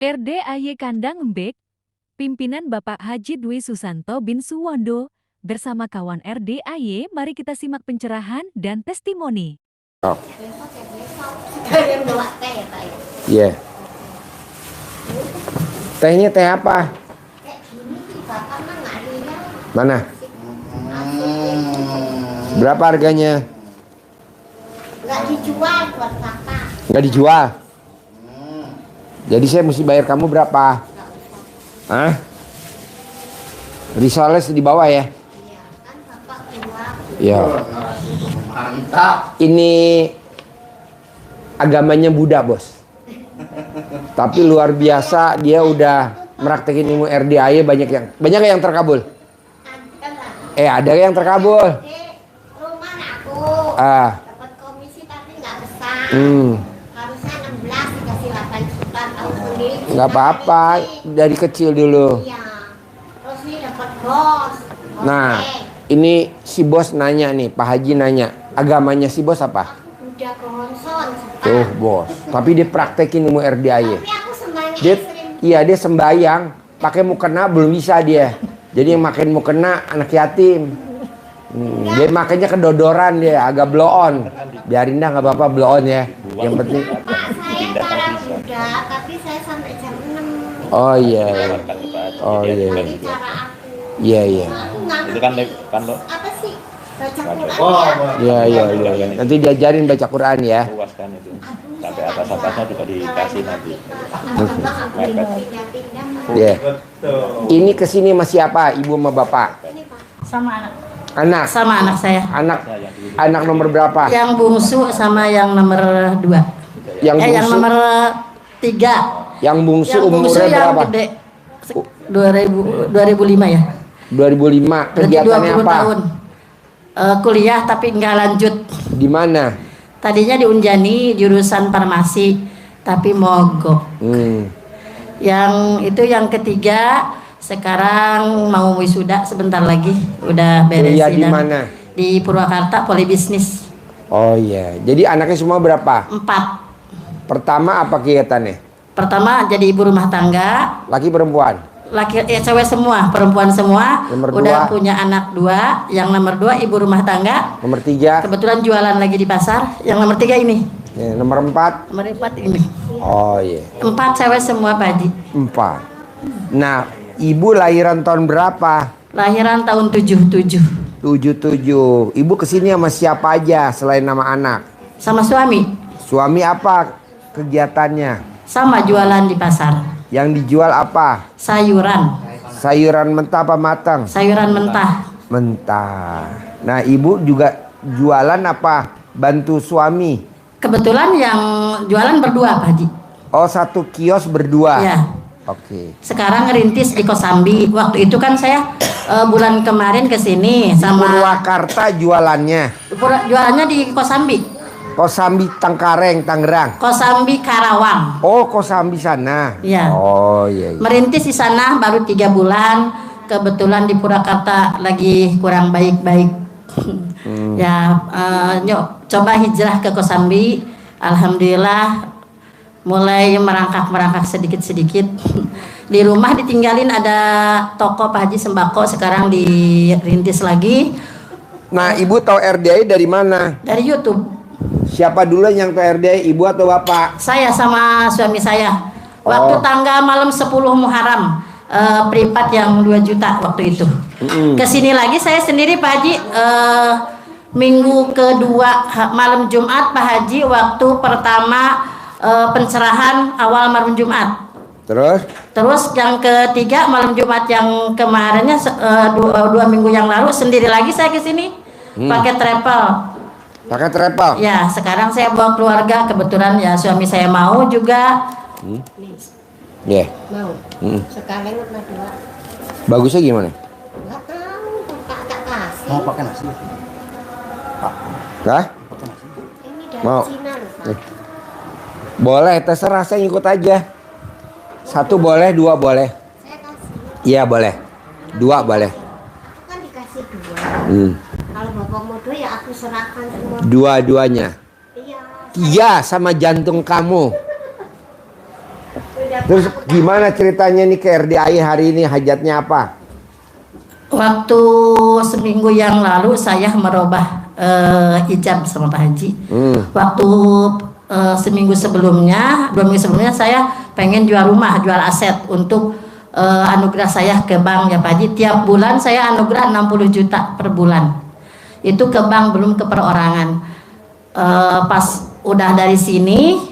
RDAY Kandang Embek, pimpinan Bapak Haji Dwi Susanto bin Suwondo, bersama kawan RDAY, mari kita simak pencerahan dan testimoni. Oh. Iya. Tehnya teh apa? Mana? Berapa harganya? Nggak dijual buat kakak. Nggak dijual. Jadi saya mesti bayar kamu berapa? Hah? Risoles di bawah ya? Iya, kan bapak keluar. Iya. Mantap. Ini agamanya Buddha, bos. Tapi luar biasa, dia udah meraktekin ilmu RDAY, banyak yang terkabul. Ada yang terkabul. Rumah aku dapat komisi tapi nggak besar. Harusnya 16 dikasih 8 juta tahun sendiri. Nggak apa-apa, dari kecil dulu. Iya. Terus ini dapat bos. Nah, ini si bos nanya nih, Pak Haji nanya, agamanya si bos apa? Udah konson. Tuh bos, tapi dia praktekin ilmu RDAY. Tapi aku sembahyang sering. Dia sembayang, pakai mukena belum bisa dia. Jadi yang makin mukena anak yatim. Dia makanya kedodoran dia, agak blow on. Biarin dah, nggak apa-apa blow on ya. Yang penting. Pak, saya cara Buddha, tapi saya sampai jam 6. Oh iya. Oh iya. Tapi cara aku. Iya iya. Aku nggak Itu kan lo apa sih? Baca Quran Oh, ya. Iya. Nanti diajarin baca Quran ya. puas kan itu. Sampai atas-atasnya juga dikasih nanti. Abang aku pindah-pindah. Iya. Ini kesini sama siapa? Ibu sama bapak? Ini Pak. Sama anak. Anak. Sama anak saya. Anak nomor berapa? Yang bungsu sama yang nomor 2. Yang Yang bungsu. nomor 3. Yang bungsu Yang bungsu umurnya yang berapa? gede. 2005 ya. 2005. Berarti Kegiatannya 20 apa? tahun. Kuliah tapi nggak lanjut. Di mana? Tadinya di Unjani jurusan farmasi tapi mogok. Yang itu yang ketiga sekarang mau wisuda sebentar lagi udah beres. Kuliah di sidang. mana? Di Purwakarta Polibisnis. Oh iya. Jadi anaknya semua berapa? 4. Pertama apa kegiatannya? Pertama jadi ibu rumah tangga. Laki perempuan? Cewek semua, perempuan semua. Nomor udah 2. punya anak 2. Yang nomor 2 ibu rumah tangga. Nomor 3? Kebetulan jualan lagi di pasar. Yang nomor 3 ini. Ya, nomor 4? Nomor 4 ini. Oh iya. 4 cewek semua Pak Haji. 4. Nah, ibu lahiran tahun berapa? Lahiran tahun 77. 77. Ibu kesini sama siapa aja selain nama anak? Sama suami. Suami apa kegiatannya? Sama jualan di pasar. Yang dijual apa? Sayuran. Sayuran mentah apa matang? Sayuran mentah. Mentah. Nah, ibu juga jualan apa? Bantu suami? Kebetulan yang jualan berdua Pak Haji. Oh, satu kios berdua? Ya. Oke. Sekarang ngerintis di Kosambi. Waktu itu kan saya bulan kemarin kesini sama Purwakarta jualannya? jualannya di Kosambi. Kosambi Tangkareng, Tangerang? Kosambi Karawang. Oh, Kosambi sana? Iya. Oh iya. Merintis di sana baru 3 bulan. Kebetulan di Purwakarta lagi kurang baik-baik. Ya, yuk coba hijrah ke Kosambi. Alhamdulillah mulai merangkak sedikit-sedikit. Di rumah ditinggalin ada toko Pak Haji sembako, sekarang dirintis lagi. Nah, ibu tahu RDAY dari mana? Dari YouTube. Siapa dulu yang tahu RDAY, ibu atau bapak? Saya sama suami saya. Waktu tanggal malam 10 Muharram, privat yang 2 juta waktu itu. Kesini lagi saya sendiri Pak Haji, minggu kedua malam Jumat Pak Haji, waktu pertama pencerahan awal malam Jumat. Terus yang ketiga malam Jumat yang kemarinnya 2 minggu yang lalu sendiri lagi saya kesini pakai travel. Pakai travel? Ya, sekarang saya bawa keluarga, kebetulan ya suami saya mau juga. Iya. Mau. Sekalian udah 2. Bagusnya gimana? Nggak tahu, tak kasih. Mau pakai nasi? Hah? Ini dari Mau. Cina loh Pak. Boleh, terserah, saya ikut aja. 1 boleh, 2 boleh. Saya kasih. Iya boleh. 2 boleh. Aku kan dikasih 2. Kalau bapak mau 2 ya aku serahkan semua. Dua-duanya. Iya. Iya, sama jantung kamu. Udah Terus gimana ceritanya nih ke RDAI hari ini, hajatnya apa? Waktu seminggu yang lalu saya merubah hijab sama Pak Haji. Waktu seminggu sebelumnya, 2 minggu sebelumnya saya pengen jual rumah, jual aset untuk anugerah saya ke bank ya Pak Haji. Tiap bulan saya anugerah 60 juta per bulan. Itu ke bank, belum ke perorangan. Pas udah dari sini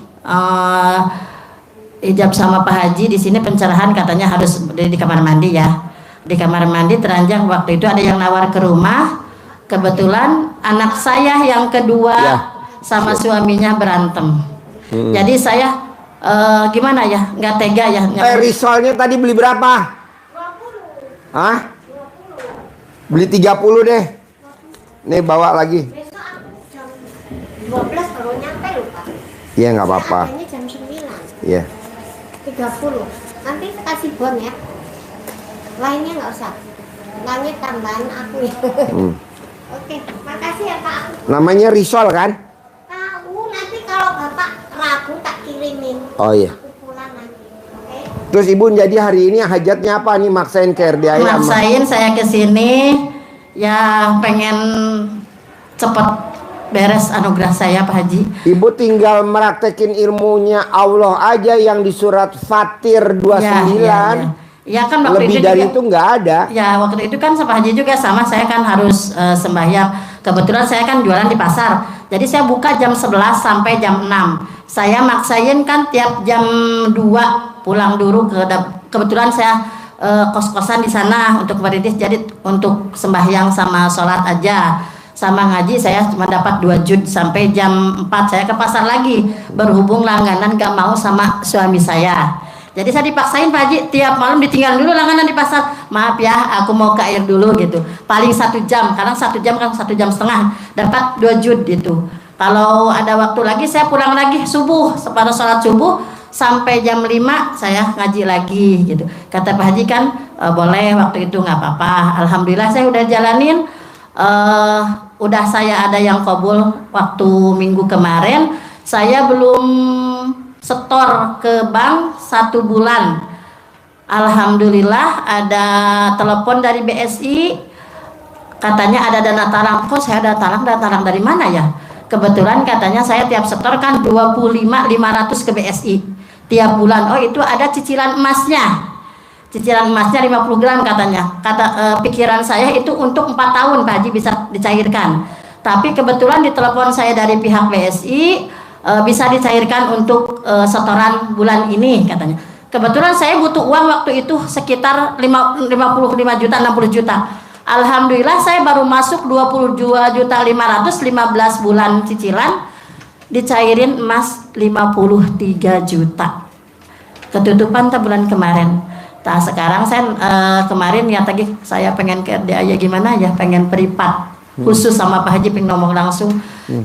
hijab sama Pak Haji, di sini pencerahan katanya harus di kamar mandi ya. Di kamar mandi teranjang, waktu itu ada yang nawar ke rumah. Kebetulan anak saya yang kedua sama suaminya berantem. Jadi saya gimana ya, nggak tega ya. Risolnya tadi beli berapa? 20. Hah? Beli 30 deh. Nih bawa lagi. Besok jam 12 baru nyampe loh Pak. Iya nggak apa-apa. Katanya jam 9. Iya. 30. Nanti kasih bon ya. Lainnya nggak usah. Lainnya tambahan aku ya. Oke, makasih ya Pak. Namanya risol kan? Tahu, nanti kalau Bapak ragu tak kirimin. Oh iya. Aku pulang nanti. Oke. Terus Ibu jadi hari ini hajatnya apa nih, maksain ke RDAI? Maksain saya ke sini ya pengen cepet beres anugerah saya Pak Haji. Ibu tinggal meraktekin ilmunya Allah aja yang di surat Fatir 29. Ya kan waktu lebih itu dari juga, itu nggak ada. Ya waktu itu kan sama Haji juga sama, saya kan harus sembahyang. Kebetulan saya kan jualan di pasar. Jadi saya buka jam 11 sampai jam 6. Saya maksain kan tiap jam 2 pulang dulu kebetulan saya kos-kosan di sana untuk merintis, jadi untuk sembahyang sama sholat aja. Sama ngaji saya cuma dapat 2 juz sampai jam 4 saya ke pasar lagi. Berhubung langganan gak mau sama suami saya. Jadi saya dipaksain Pak Haji, tiap malam ditinggal dulu langganan di pasar. Maaf ya, aku mau ke air dulu gitu. Paling 1 jam, kadang 1 jam kan 1 jam setengah, dapat 2 juz gitu. Kalau ada waktu lagi saya pulang lagi subuh, pada sholat subuh sampai jam 5 saya ngaji lagi gitu. Kata Pak Haji kan boleh waktu itu nggak apa-apa. Alhamdulillah saya udah jalanin. Udah saya ada yang kabul waktu minggu kemarin. Saya belum setor ke bank 1 bulan. Alhamdulillah ada telepon dari BSI, katanya ada dana talang. Kok saya ada talang dari mana ya? Kebetulan katanya saya tiap setor kan 25.500 ke BSI tiap bulan. Oh itu ada cicilan emasnya. Cicilan emasnya 50 gram katanya. Pikiran saya itu untuk 4 tahun Pak Haji bisa dicairkan. Tapi kebetulan ditelepon saya dari pihak BSI, bisa dicairkan untuk setoran bulan ini katanya. Kebetulan saya butuh uang waktu itu sekitar 55 juta 60 juta. Alhamdulillah saya baru masuk 22.500 15 bulan cicilan, dicairin emas 53 juta. Ketutupan bulan kemarin. Nah sekarang saya kemarin ya tadi saya pengen ke RDAI gimana ya, pengen privat khusus sama Pak Haji, pengen ngomong langsung.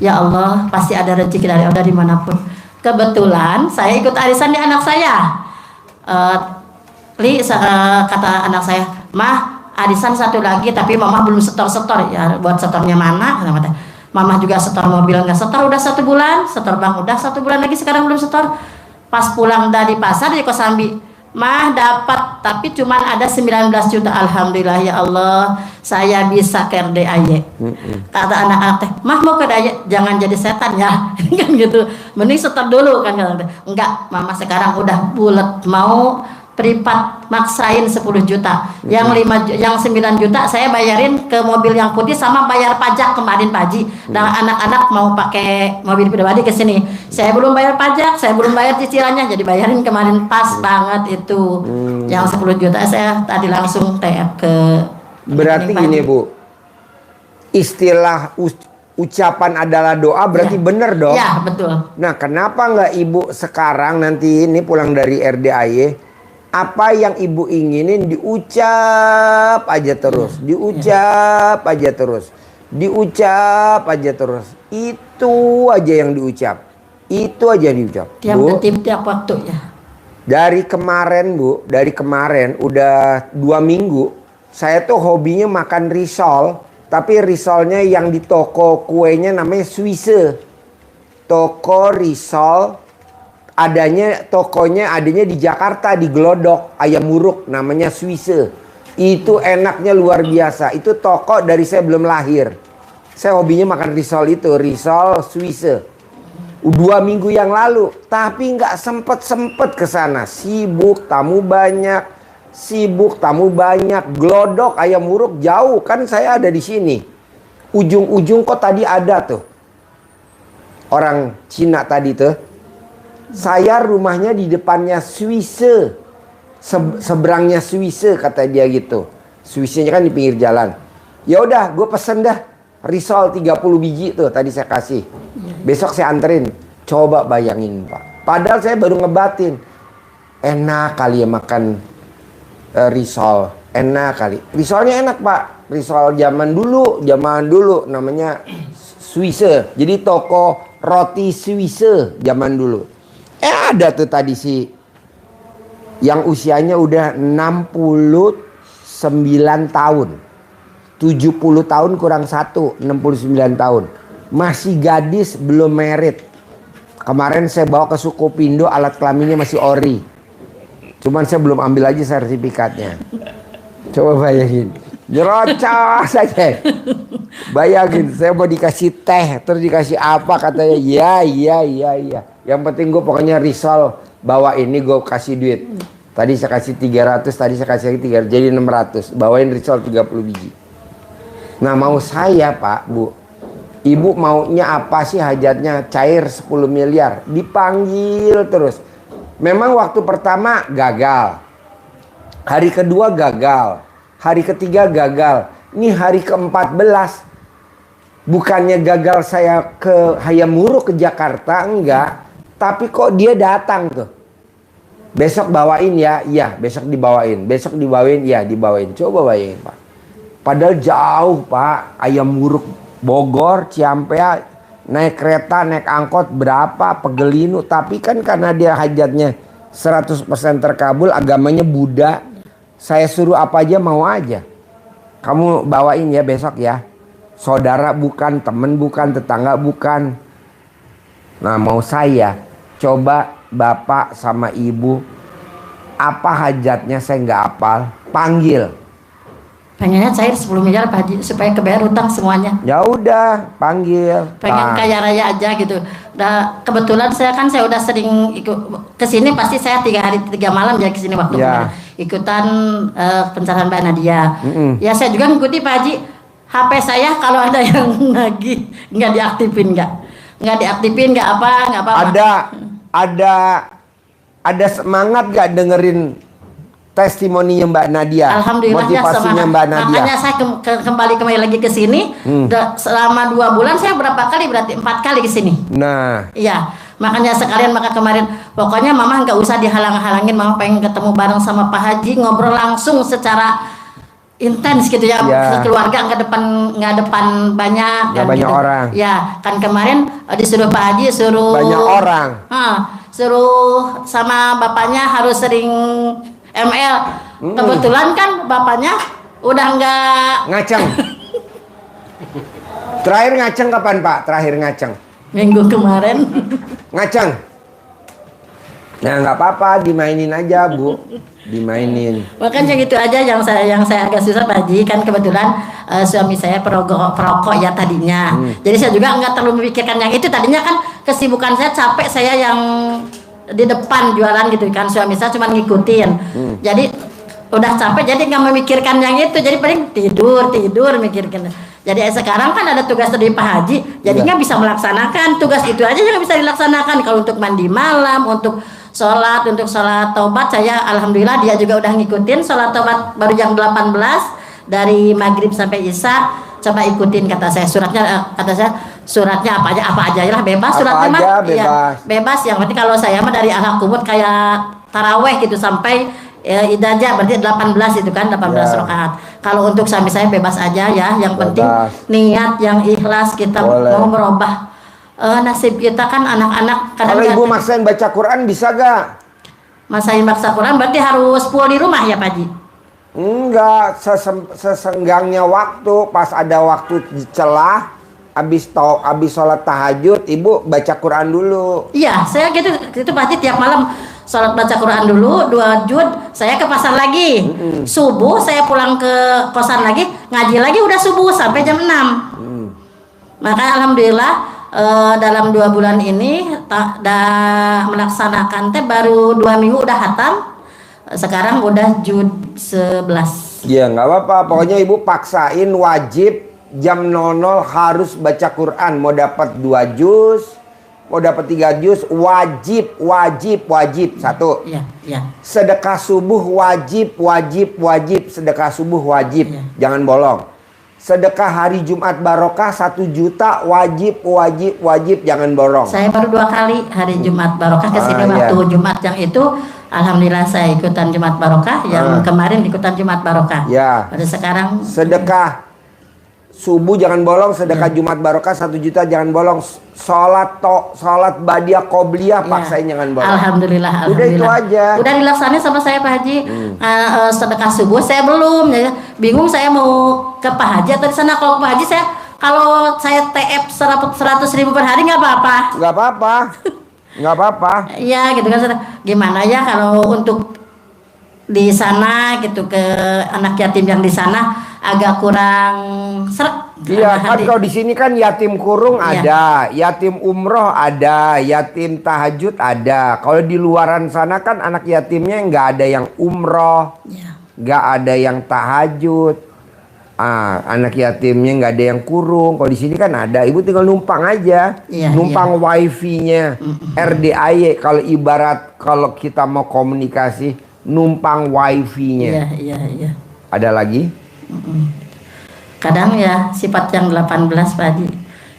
Ya Allah pasti ada rezeki dari Allah dimanapun. Kebetulan saya ikut arisan di anak saya. Kata anak saya, Mah arisan 1 lagi tapi mama belum setor ya, buat setornya mana? Mama juga setor mobil nggak setor udah 1 bulan, setor bank udah 1 bulan lagi, sekarang belum setor. Pas pulang dari pasar di Kosambi, Mah dapat tapi cuman ada 19 juta. Alhamdulillah ya Allah saya bisa ke RDAI. Kata anak-anak teh, Mah mau ke RDAI jangan jadi setan ya. Kan gitu, mending setor dulu kan. Enggak, mama sekarang udah bulat mau privat, maksain 10 juta. Yang 9 juta saya bayarin ke mobil yang putih sama bayar pajak kemarin Pak Haji. Dan anak-anak mau pakai mobil pribadi ke sini. Saya belum bayar pajak, saya belum bayar cicilannya, jadi bayarin kemarin pas banget itu. Yang 10 juta saya tadi langsung TF ke. Berarti gini Bu, istilah ucapan adalah doa berarti bener dong? Ya betul. Nah kenapa nggak Ibu sekarang nanti ini pulang dari RDAI, apa yang Ibu inginin diucap aja terus, diucap aja terus, diucap aja terus. Itu aja yang diucap, itu aja yang diucap. Tiap Bu, detik tiap waktu ya. dari kemarin Bu, dari kemarin udah 2 minggu saya tuh hobinya makan risol, tapi risolnya yang di toko kuenya namanya Swiss. Toko risol adanya di Jakarta, di Glodok, ayam muruk namanya Swiss. Itu enaknya luar biasa. Itu toko dari saya belum lahir. Saya hobinya makan risol itu, risol Swiss. 2 minggu yang lalu, tapi nggak sempet ke sana. Sibuk, tamu banyak. Glodok, ayam muruk jauh, kan saya ada di sini. Ujung-ujung kok tadi ada tuh orang Cina tadi tuh. Saya rumahnya di depannya Swiss. Seberangnya Swiss kata dia gitu. Swissnya kan di pinggir jalan. Ya udah, gue pesen dah risol 30 biji tuh tadi saya kasih. Besok saya anterin. Coba bayangin Pak. Padahal saya baru ngebatin. Enak kali ya makan risol. Enak kali. Risolnya enak Pak. Risol zaman dulu namanya Swiss. Jadi toko roti Swiss zaman dulu. Ada tuh tadi sih yang usianya udah 69 tahun. 70 tahun kurang 1, 69 tahun. Masih gadis, belum merit. Kemarin saya bawa ke Sukopindo, alat kelaminnya masih ori. Cuman saya belum ambil aja sertifikatnya. Coba bayangin. Nyerocos saja. Bayangin, saya mau dikasih teh, terus dikasih apa, katanya iya. Yang penting gue pokoknya risol bawa ini, gue kasih duit. Tadi saya kasih 300, tadi saya kasih lagi 300, jadi 600. Bawain risol 30 biji. Nah mau saya Pak, Bu, Ibu maunya apa sih hajatnya? Cair 10 miliar. Dipanggil terus. Memang waktu pertama gagal. Hari kedua gagal. Hari ketiga gagal. Ini hari ke-14. Bukannya gagal saya ke Hayamuruk ke Jakarta, enggak. Tapi kok dia datang tuh. Besok bawain ya, iya besok dibawain. Besok dibawain, ya dibawain. Coba bayangin Pak. Padahal jauh Pak. Hayamuruk Bogor, Ciampea, naik kereta, naik angkot berapa, Pegelinu. Tapi kan karena dia hajatnya 100% terkabul, agamanya Buddha. Saya suruh apa aja mau aja. Kamu bawain ya besok ya. Saudara bukan, temen bukan, tetangga bukan. Nah mau saya coba bapak sama ibu, apa hajatnya saya nggak hafal, panggil. Pengennya cair 10 miliar Pak Haji supaya kebayar utang semuanya. Ya udah panggil. Pengen kaya raya aja gitu. Nah, kebetulan saya udah sering ikut kesini, pasti saya 3 hari 3 malam ya kesini waktu kemarin. Ikutan pencarian Mbak Nadia. Ya saya juga ngikuti Pak Haji. HP saya kalau ada yang lagi nggak diaktifin nggak apa-apa. Ada semangat gak dengerin testimoninya Mbak Nadia? Alhamdulillah motivasinya ya, Mbak Nadia. Makanya saya kembali lagi ke sini. Selama 2 bulan saya berapa kali, berarti 4 kali ke sini. Nah, iya, makanya sekalian maka kemarin pokoknya mama nggak usah dihalang-halangin, mama pengen ketemu bareng sama Pak Haji, ngobrol langsung secara intens gitu ya, keluarga nggak depan banyak kan, banyak gitu. orang. Ya kan kemarin disuruh Pak Haji suruh banyak orang. Suruh sama bapaknya harus sering ML. Kebetulan kan bapaknya udah nggak ngaceng. Terakhir ngaceng kapan Pak? Terakhir ngaceng minggu kemarin. ngaceng. Nah nggak apa-apa, dimainin aja Bu, dimainin. Makanya gitu aja yang saya agak susah Pak Haji, kan kebetulan suami saya perokok ya tadinya. Jadi saya juga nggak terlalu memikirkan yang itu. Tadinya kan kesibukan saya, capek saya yang di depan jualan gitu kan, suami saya cuma ngikutin. Jadi udah capek, jadi nggak memikirkan yang itu. Jadi paling tidur mikirkan. Jadi sekarang kan ada tugas dari Pak Haji, jadinya bisa melaksanakan tugas itu aja yang bisa dilaksanakan. Kalau untuk mandi malam, untuk sholat taubat, saya alhamdulillah dia juga udah ngikutin sholat taubat baru jam 18 dari maghrib sampai isya. Coba ikutin kata saya suratnya apa aja lah, bebas suratnya mah ya, bebas. Yang penting kalau saya mah dari al qumut kayak taraweh gitu sampai idajah berarti 18 itu kan 18 rakaat. Kalau untuk suami saya bebas aja ya, yang penting niat yang ikhlas, kita mau merubah nasib kita kan. Anak-anak kalau ibu maksain baca Quran bisa gak? Maksain baca Quran berarti harus full di rumah ya Pak Haji? Enggak, sesenggangnya waktu, pas ada waktu celah abis sholat tahajud, ibu baca Quran dulu. Iya, saya gitu Pak Haji, tiap malam sholat baca Quran dulu 2 juz, saya ke pasar lagi. Subuh saya pulang ke kosan lagi, ngaji lagi udah subuh sampai jam 6. Maka alhamdulillah dalam 2 bulan ini melaksanakan baru 2 minggu udah hatam. Sekarang udah juz 11. Ya nggak apa-apa, pokoknya ibu paksain wajib jam 00 harus baca Quran. Mau dapat 2 juz, mau dapat 3 juz, wajib. Satu. Iya, iya. Sedekah subuh wajib. Sedekah subuh wajib, jangan bolong. Sedekah hari Jumat barokah 1 juta wajib, jangan bolong. Saya baru 2 kali hari Jumat barokah kesini waktu Jumat yang itu. Alhamdulillah saya ikutan Jumat barokah, yang kemarin ikutan Jumat barokah. Ya. Pada sekarang sedekah subuh jangan bolong, sedekah Jumat barokah 1 juta jangan bolong. Sholat badiah qobliyah paksain jangan bolong. Alhamdulillah. Udah itu aja. Udah dilaksanain sama saya Pak Haji. Sedekah subuh saya belum, ya. Bingung saya mau ke Pak Haji atau di sana. Kalau Pak Haji kalau saya TF 100.000 per hari nggak apa-apa. Nggak apa-apa. Iya gitu kan. Gimana ya kalau untuk di sana gitu, ke anak yatim yang di sana agak kurang seret. Iya kan, kalau di sini kan yatim kurung ada, yatim umroh ada, yatim tahajud ada. Kalau di luaran sana kan anak yatimnya nggak ada yang umroh, nggak ada yang tahajud. Anak yatimnya nggak ada yang kurung. Kalau di sini kan ada, ibu tinggal numpang aja, numpang wifi-nya, RDAY. Kalau ibarat kalau kita mau komunikasi, numpang wifi-nya. Iya. Ada lagi? Kadang ya sifat yang 18 Pak Haji.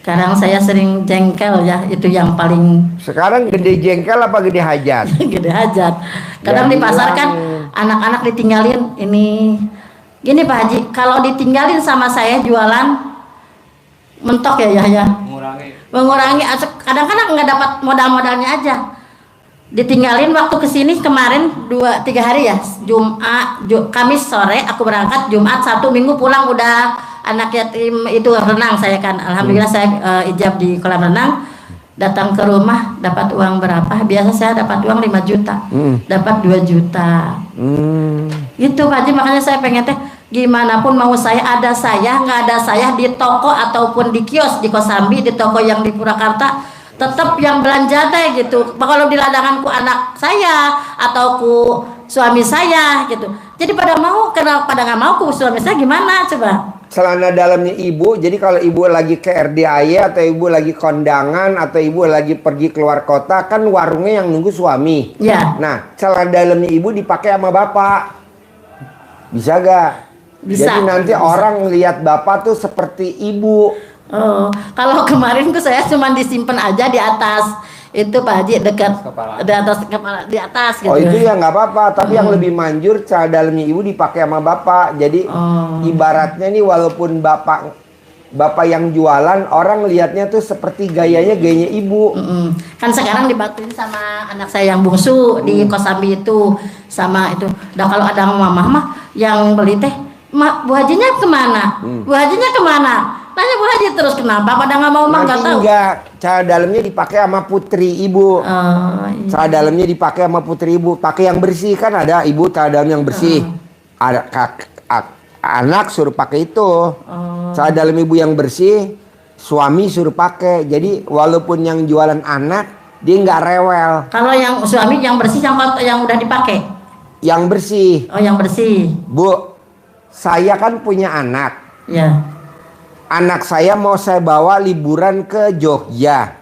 Kadang saya sering jengkel ya, itu yang paling. Sekarang gede jengkel apa gede hajat? Gede hajat. Kadang di pasar kan anak-anak ditinggalin ini. Gini Pak Haji, kalau ditinggalin sama saya jualan mentok ya. Mengurangi. Kadang-kadang nggak dapat modal-modalnya aja. Ditinggalin waktu kesini kemarin 2-3 hari ya, Kamis sore aku berangkat, Jumat Sabtu Minggu pulang udah anak yatim itu renang saya kan. Alhamdulillah saya ijab di kolam renang. Datang ke rumah dapat uang berapa? Biasa saya dapat uang 5 juta, dapat 2 juta. Itu Pak Haji, makanya saya pengen gimana pun mau saya nggak ada saya di toko ataupun di kios di Kosambi, di toko yang di Purwakarta, tetap yang belanja gitu. Kalau di ladanganku anak saya atau ku suami saya gitu. Jadi pada nggak mau ku suami saya gimana coba? Celana dalamnya ibu, jadi kalau ibu lagi ke RDAY atau ibu lagi kondangan atau ibu lagi pergi keluar kota, kan warungnya yang nunggu suami. Ya. Nah, celana dalamnya ibu dipakai sama bapak. Bisa gak? Bisa. Jadi nanti orang lihat bapak tuh seperti ibu. Oh, kalau kemarin saya cuma disimpan aja di atas itu Pak Haji, dekat di atas kepala, di atas gitu. Oh itu ya nggak apa-apa, tapi yang lebih manjur celana dalamnya ibu dipakai sama bapak. Jadi ibaratnya nih, walaupun bapak yang jualan, orang lihatnya tuh seperti gayanya ibu. Kan sekarang dibantuin sama anak saya yang bungsu di Kosambi itu, sama itu. Dan kalau ada mama yang beli teh, Bu Hajinya kemana? Bu Hajinya kemana? Tanya Bu Haji terus, kenapa pada nggak mau nggak tahu. Enggak, celana dalamnya dipakai sama putri ibu. Celana dalamnya dipakai sama putri ibu. Pakai yang bersih, kan ada ibu celana dalam yang bersih. Ada anak suruh pakai itu. Celana dalam ibu yang bersih, suami suruh pakai. Jadi walaupun yang jualan anak, dia nggak rewel. Kalau yang suami yang bersih, yang udah dipakai. Yang bersih. Oh, yang bersih. Bu, saya kan punya anak. Ya. Anak saya mau saya bawa liburan ke Jogja.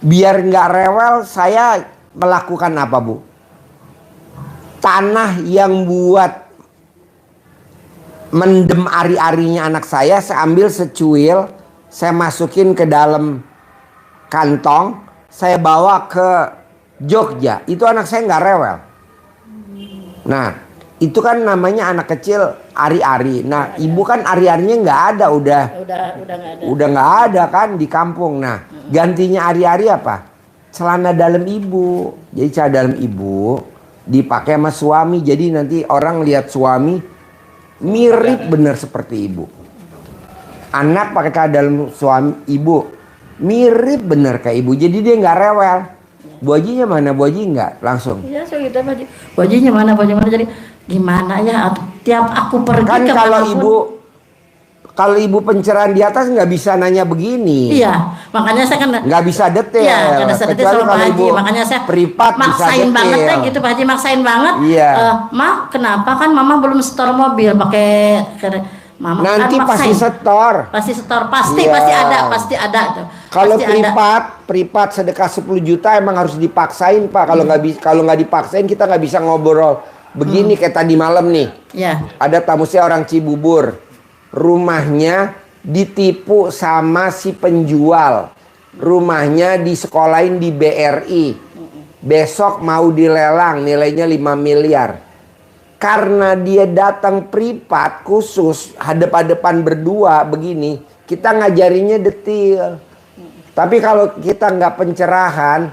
Biar nggak rewel, saya melakukan apa, Bu? Tanah yang buat mendem ari-arinya anak saya ambil secuil, saya masukin ke dalam kantong, saya bawa ke Jogja. Itu anak saya nggak rewel. Nah, itu kan namanya anak kecil ari-ari. Nah, ibu kan ari-arinya nggak ada, udah nggak ada. Udah nggak ada kan di kampung. Nah, gantinya ari-ari apa? Celana dalam ibu. Jadi celana dalam ibu dipakai sama suami. Jadi nanti orang lihat suami mirip bener seperti ibu. Anak pakai cadar suami ibu. Mirip bener kayak ibu. Jadi dia nggak rewel. Bu Hajinya mana? Bu Haji nggak langsung. Iya, so gitu Pak Haji. Bu Hajinya mana? Bu Haji mana? Jadi gimana ya? Tiap aku pergi Kan kemanapun- kalau ibu pencerahan di atas nggak bisa nanya begini. Iya, makanya saya kan Nggak bisa detail. Iya, nggak ada detail Kecuali sama Pak kalau Haji. ibu Makanya saya privat bisa maksain banget detail. deh gitu Pak Haji, maksain banget. Iya. Ma, kenapa kan Mama belum setor mobil pakai Mama Nanti kan pasti maksain. setor. Pasti setor, pasti Iya. pasti ada tuh. Kalau Pasti ada. privat sedekah 10 juta emang harus dipaksain Pak. Kalau nggak dipaksain kita nggak bisa ngobrol begini kayak tadi malam nih. Ya. Ada tamu saya orang Cibubur. Rumahnya ditipu sama si penjual. Rumahnya disekolahin di BRI. Besok mau dilelang nilainya 5 miliar. Karena dia datang privat khusus hadap-hadapan berdua begini, kita ngajarinya detail. Tapi kalau kita nggak pencerahan,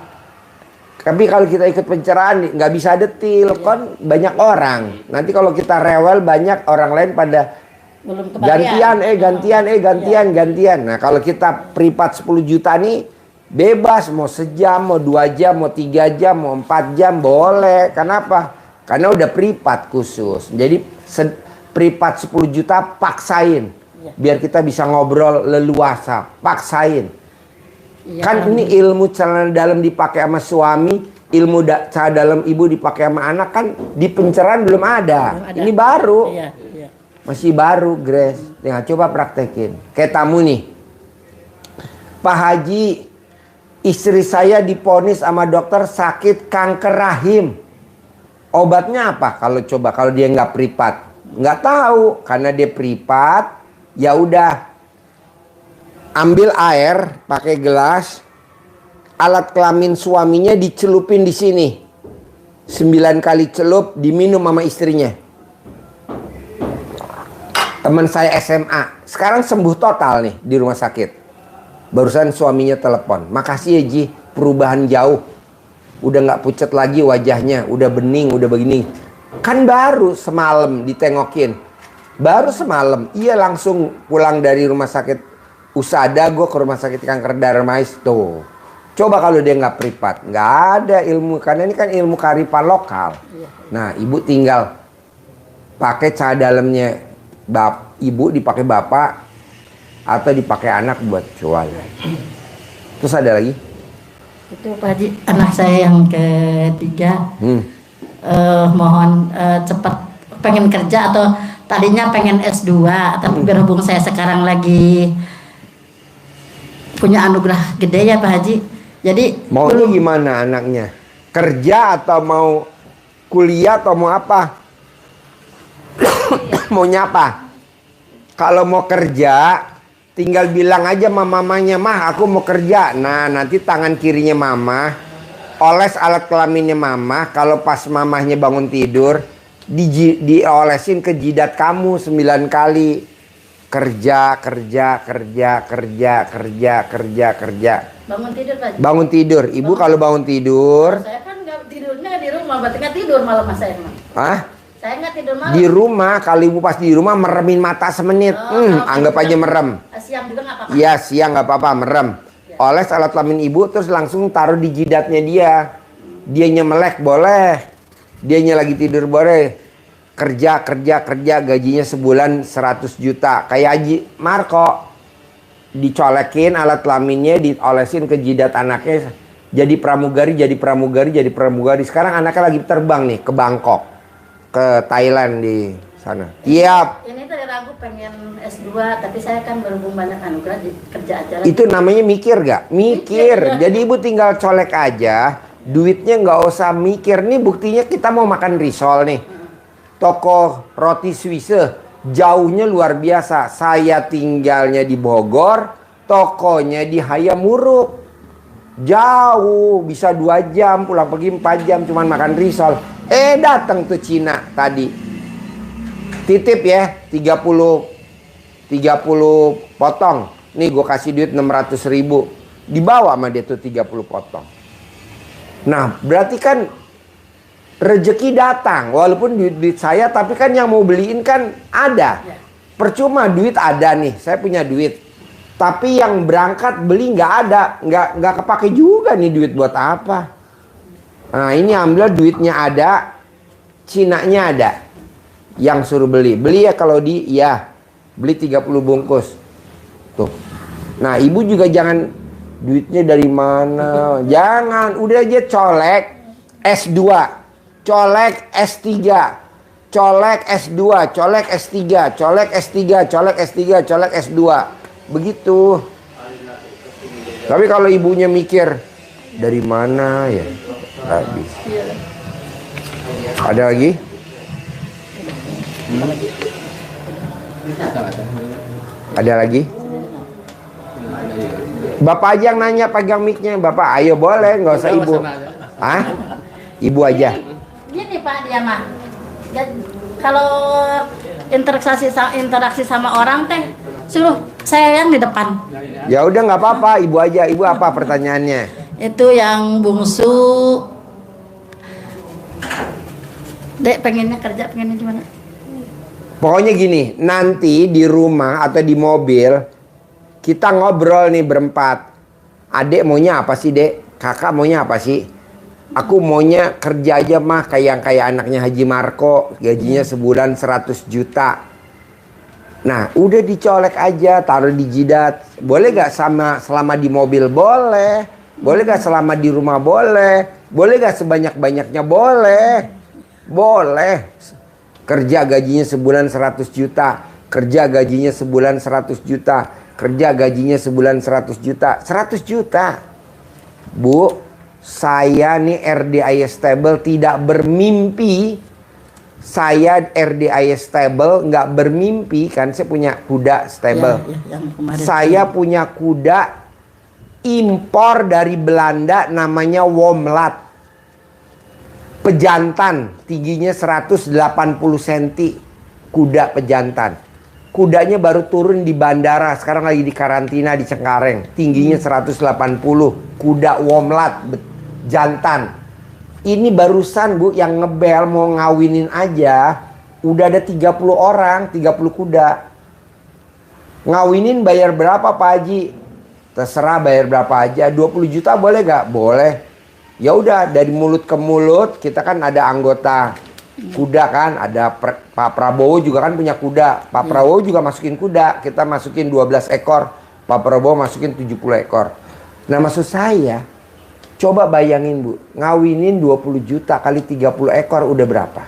tapi kalau kita ikut pencerahan nggak bisa detail, kan banyak orang. Nanti kalau kita rewel banyak orang lain pada Belum kebagian. gantian. Nah kalau kita privat 10 juta nih bebas mau sejam, mau 2 jam, mau 3 jam, mau 4 jam boleh. Kenapa? Karena udah privat khusus. Jadi privat 10 juta paksain. Biar kita bisa ngobrol leluasa. Paksain. Iya, Kan ini ilmu celana dalam dipakai sama suami, ilmu celana dalam ibu dipakai sama anak kan di pencerahan belum ada. Belum ada. Ini baru. Iya. Masih baru, Grace. Nah, coba praktekin. Kayak tamu nih. Pak Haji, istri saya diponis sama dokter sakit kanker rahim. Obatnya apa? Kalau dia nggak privat, nggak tahu karena dia privat. Ya udah, ambil air pakai gelas, alat kelamin suaminya dicelupin di sini, 9 kali celup, diminum sama istrinya. Teman saya SMA, sekarang sembuh total nih di rumah sakit. Barusan suaminya telepon, makasih ya Ji, perubahan jauh. Udah nggak pucat lagi wajahnya, udah bening, udah begini. Kan baru semalam ditengokin. Baru semalam, iya langsung pulang dari rumah sakit Usada, gue ke rumah sakit kanker Darmais tuh. Coba kalau dia nggak privat, nggak ada ilmu, karena ini kan ilmu kearifan lokal. Nah, ibu tinggal pakai cara dalamnya ibu dipakai bapak atau dipakai anak buat jual. Terus ada lagi? Itu Pak Haji, anak saya yang ketiga. Mohon cepat pengen kerja atau tadinya pengen S2, tapi berhubung saya sekarang lagi punya anugerah gede ya Pak Haji. Jadi Maunya gimana anaknya? Kerja atau mau kuliah atau mau apa? Maunya apa? Kalau mau kerja, tinggal bilang aja sama mamanya, mah aku mau kerja. Nah nanti tangan kirinya mama oles alat kelaminnya mama. Kalau pas mamahnya bangun tidur, diolesin ke jidat kamu 9 kali. Kerja. bangun tidur Pak Haji. Bangun tidur. Ibu kalau bangun tidur, Saya kan nggak tidurnya di rumah, berarti nggak tidur malam Mas saya. ah, Saya nggak tidur malam. di rumah, kalau ibu pas di rumah meremin mata semenit, anggap aja merem. Siang juga nggak apa-apa. Iya siang nggak apa-apa merem. Oles alat kelamin ibu terus langsung taruh di jidatnya dia. Dianya melek boleh, dianya lagi tidur boleh. Kerja gajinya sebulan 100 juta. Kayak Haji Marco, dicolekin alat kelaminnya, diolesin ke jidat anaknya, jadi pramugari. Sekarang anaknya lagi terbang nih ke Bangkok, ke Thailand di sana. Iya. Ini tadi ragu pengen S2, tapi saya kan berhubung banyak anugerah kerja aja. Itu namanya mikir gak? Mikir. Jadi ibu tinggal colek aja, duitnya nggak usah mikir. Nih buktinya kita mau makan risol nih. Toko roti Swiss jauhnya luar biasa. Saya tinggalnya di Bogor, tokonya di Hayamuruk. Jauh, bisa 2 jam, pulang pergi 4 jam cuman makan risol. Datang tuh Cina tadi. Titip ya, 30 potong. Nih gue kasih duit 600.000. Dibawa sama dia tuh 30 potong. Nah, berarti kan rezeki datang. Walaupun duit saya, tapi kan yang mau beliin kan ada. percuma duit ada nih, saya punya duit. Tapi yang berangkat beli nggak ada, nggak kepake juga nih duit buat apa. Nah ini alhamdulillah duitnya ada, Cinanya ada. Yang suruh beli ya kalau beli 30 bungkus. Tuh. Nah ibu juga jangan duitnya dari mana, jangan, udah aja colek S2, colek S3, colek S2, colek S3, colek S3, colek S3, colek S2. Begitu. Tapi kalau ibunya mikir dari mana ya, habis. Ada lagi? Ada lagi? Bapak aja yang nanya, pegang mic-nya. Bapak, ayo boleh, nggak usah ibu. Hah? Ibu aja. Gini Pak, dia mah. Kalau interaksi sama orang teh, suruh saya yang di depan. Ya udah nggak apa-apa, ibu aja. Ibu apa pertanyaannya? Itu yang bungsu. Dek pengennya kerja, pengennya gimana? Pokoknya gini, nanti di rumah atau di mobil kita ngobrol nih berempat. Adek maunya apa sih, Dek? Kakak maunya apa sih? Aku maunya kerja aja mah kayak anaknya Haji Marco, gajinya sebulan 100 juta. Nah, udah dicolek aja, taruh di jidat. Boleh gak selama di mobil? Boleh. Boleh gak selama di rumah? Boleh. Boleh gak sebanyak-banyaknya? Boleh. Boleh. Kerja gajinya sebulan 100 juta. Kerja gajinya sebulan 100 juta. Kerja gajinya sebulan 100 juta. 100 juta. Bu, saya nih RDIA Stable tidak bermimpi. Saya RDIA Stable nggak bermimpi, kan saya punya kuda stable. Saya punya kuda impor dari Belanda namanya Womlat. Pejantan, tingginya 180 cm. Kuda pejantan. Kudanya baru turun di bandara, sekarang lagi di karantina di Cengkareng. Tingginya 180, kuda Womlat jantan. Ini barusan Bu yang ngebel mau ngawinin aja, udah ada 30 orang, 30 kuda. Ngawinin bayar berapa Pak Haji? Terserah bayar berapa aja, 20 juta boleh gak? Boleh. Ya udah, dari mulut ke mulut, kita kan ada anggota kuda kan, ada Pak Prabowo juga kan punya kuda. Pak Prabowo juga masukin kuda, kita masukin 12 ekor, Pak Prabowo masukin 70 ekor. Nah maksud saya, coba bayangin Bu, ngawinin 20 juta kali 30 ekor udah berapa?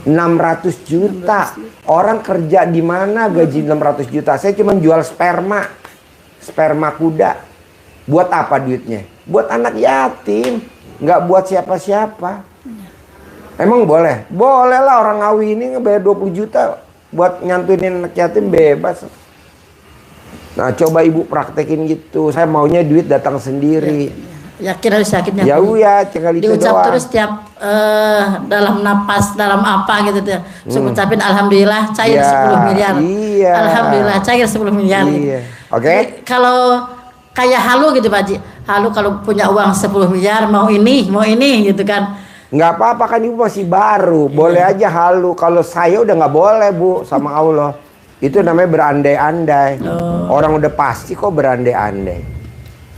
600 juta. Orang kerja di mana gaji 600 juta? Saya cuma jual sperma. Sperma kuda. Buat apa duitnya? Buat anak yatim. Nggak buat siapa-siapa. Emang boleh? Boleh lah orang ngawinin ngebayar 20 juta. Buat nyantunin anak yatim bebas. Nah coba ibu praktekin gitu. Saya maunya duit datang sendiri. Yakin harus yakinnya. Ya uya, tinggal itu diucap doang. terus tiap dalam napas, dalam apa gitu tuh. Ucapin alhamdulillah cair Ya, 10 miliar. iya. Alhamdulillah cair 10 miliar. Iya. Oke. Jadi, kalau kayak halu gitu Pak Haji. Halu kalau punya uang 10 miliar mau ini gitu kan. Nggak apa-apa kan ibu masih baru. Boleh aja halu. Kalau saya udah nggak boleh Bu sama Allah. Itu namanya berandai-andai. Orang udah pasti kok berandai-andai.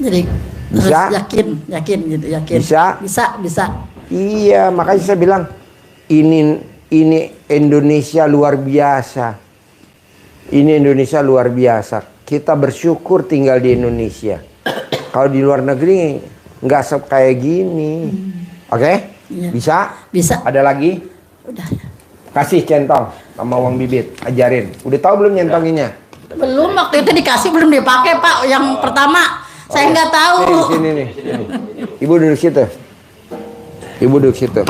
Jadi Bisa? harus yakin gitu, yakin. Bisa. Iya, makanya saya bilang ini Indonesia luar biasa. Ini Indonesia luar biasa. Kita bersyukur tinggal di Indonesia. Kalau di luar negeri nggak kayak gini. Oke? Iya. Bisa? Ada lagi? Udah. Kasih centong sama uang bibit, ajarin. Udah tahu belum nyentonginnya? Belum, waktu itu dikasih belum dipakai Pak. Yang pertama saya nggak tahu. Sini nih. Ibu duduk situ. Ibu duduk situ.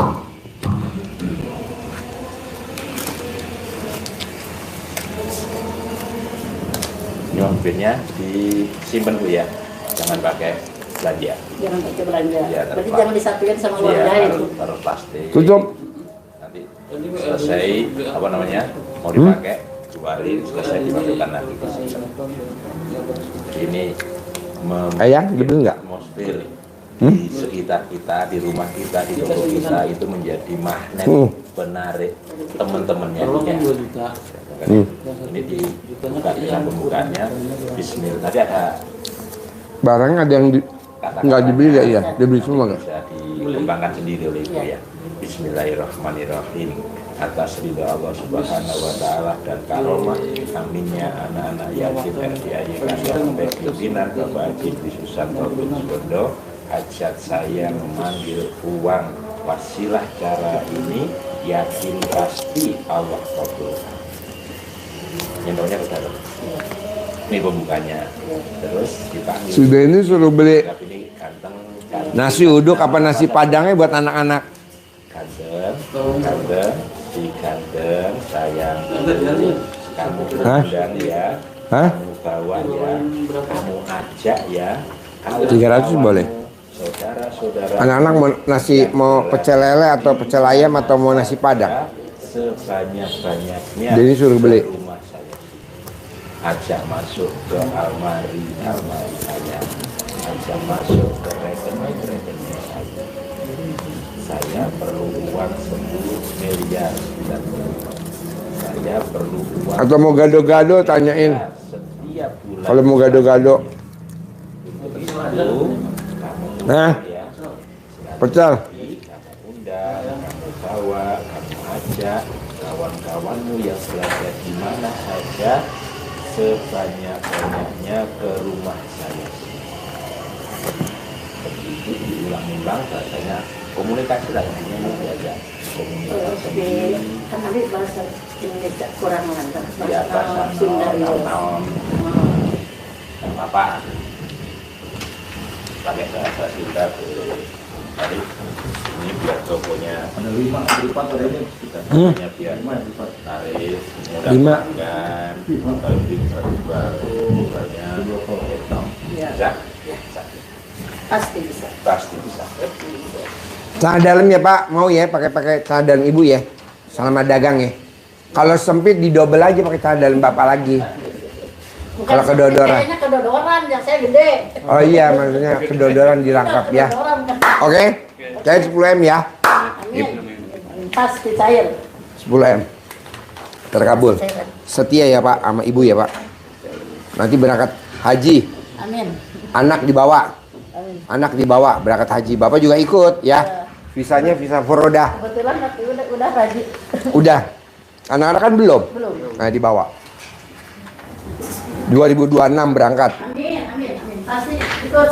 Ini uang bibitnya disimpan Bu ya, jangan pakai belanja. Jangan pakai belanja. Iya, Berarti jangan disatuin sama uang Iya, jahit. taruh plastik. Tutup. Nanti selesai apa namanya mau dipakai, jualin, selesai dimasukkan lagi ke sini. Ini Ayang, gitu nggak? atmosfer di sekitar kita, di rumah kita, di toko kita itu menjadi magnet penarik teman-temannya dia. Ini dibuka dengan pembukaannya Bismillah. Tadi ada Barang ada yang nggak dibeli ya? Iya, dibeli semua nggak? bisa dikembangkan sendiri oleh ibu ya. Bismillahirrahmanirrahim. Atas ridha Allah Subhanahu wa taala dan karomah aminnya anak-anak yatim RDAY Kandang Mbek pimpinan Bapak Haji Dwi Susanto bin Suwondo, hajat saya memanggil uang wasilah cara ini yakin pasti Allah kabul. Nyentuhnya ke dalam. Ini pembukanya. Terus dipanggil. Sudah ini suruh beli Tapi ini ganteng, nasi uduk apa nasi padangnya buat anak-anak. ganteng, si ganteng, sayang, kamu Hah? undang ya, Hah? kamu bawa ya, kamu ajak ya. 300 boleh. Saudara-saudara. Anak-anak mau pecel lele atau pecel ayam atau mau nasi padang. Sebanyak-banyaknya. Jadi suruh beli. ke rumah saya. Ajak masuk ke almari saya. Ajak masuk ke rekening saya. Saya perlu uang 10 miliar. Saya perlu uang. Atau mau gado-gado tanyain. Setiap bulan. Kalau mau gado-gado. Nah, Ya, pecel. kamu undang, kamu bawa, kamu ajak kawan-kawanmu yang berada di mana saja sebanyak-banyaknya ke rumah saya. Begitu diulang-ulang rasanya komunikasi lah intinya diajak komunikasi. Kan bahasa Indonesia kurang lancar. Di atas naon apa pakai bahasa Sunda tadi ini biar tokonya menerima berupa ini kita biar tarik Lima. kan kalau bisa bukannya bisa pasti bisa Celana dalam ya Pak, mau ya pakai celana dalam ibu ya. Selamat dagang ya. Kalau sempit didobel aja pakai celana dalam Bapak lagi. Kalau kedodoran. Kayaknya kedodoran yang saya gede. Oh iya, maksudnya kedodoran dirangkap ya. Kedodoran kan. Oke, cair 10 M ya. Amin. Pasti cair. 10 M. Terkabul. Setia ya Pak sama ibu ya Pak. Nanti berangkat haji. Amin. Anak dibawa. Amin. Anak dibawa berangkat haji. Bapak juga ikut ya. Visanya visa Foroda. Kebetulan udah haji. Udah. Anak-anak kan belum. Belum. Nah, dibawa. 2026 berangkat. Amin, amin, amin. Pasti ikut.